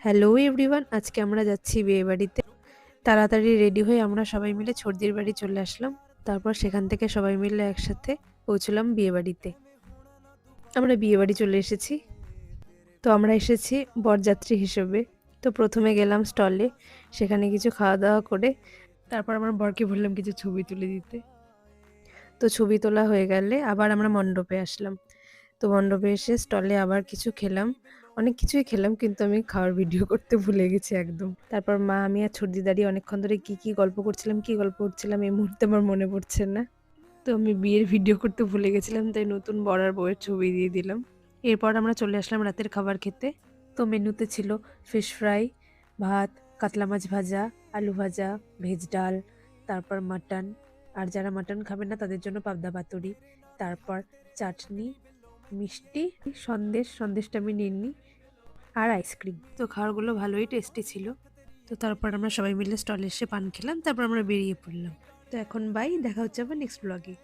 Hello everyone, আজকে আমরা যাচ্ছি বিয়েবাড়িতে। তাড়াতাড়ি রেডি হয়ে আমরা সবাই মিলে ছর্দির বাড়ি চলে আসলাম। তারপর সেখান থেকে সবাই মিলে একসাথে পৌঁছলাম বিয়েবাড়িতে। আমরা বিয়েবাড়ি চলে এসেছি। তো আমরা এসেছি বরযাত্রী হিসেবে। তো প্রথমে গেলাম স্টলে, সেখানে কিছু খাওয়া দাওয়া করে তারপর আমার বরকে বললাম কিছু ছবি তুলে দিতে। তো ছবি তোলা হয়ে গেলে আবার আমরা মণ্ডপে আসলাম। তো মণ্ডপে এসে স্টলে আবার কিছু খেলাম। অনেক কিছুই খেলাম, কিন্তু আমি খাওয়ার ভিডিও করতে ভুলে গেছি একদম। তারপর মা, আমি আর ছর্দি দাঁড়িয়ে অনেকক্ষণ ধরে কি গল্প করছিলাম এই মুহূর্তে আমার মনে পড়ছে না। তো আমি বিয়ের ভিডিও করতে ভুলে গেছিলাম, তাই নতুন বর আর বউয়ের ছবি দিয়ে দিলাম। এরপর আমরা চলে আসলাম রাতের খাবার খেতে। তো মেনুতে ছিল ফিশ ফ্রাই, ভাত, কাতলা মাছ ভাজা, আলু ভাজা, ভেজ ডাল, তারপর মাটন, আর যারা মাটন খাবে না তাদের জন্য পাবদা পাতুরি, তারপর চাটনি, মিষ্টি, সন্দেশটা আমি নিইনি, আর আইসক্রিম। তো খাবারগুলো ভালোই টেস্টি ছিল। তো তারপর আমরা সবাই মিলে স্টলে এসে পান খেলাম, তারপর আমরা বেরিয়ে পড়লাম। তো এখন বাই, দেখা হচ্ছে আবার নেক্সট ব্লগে।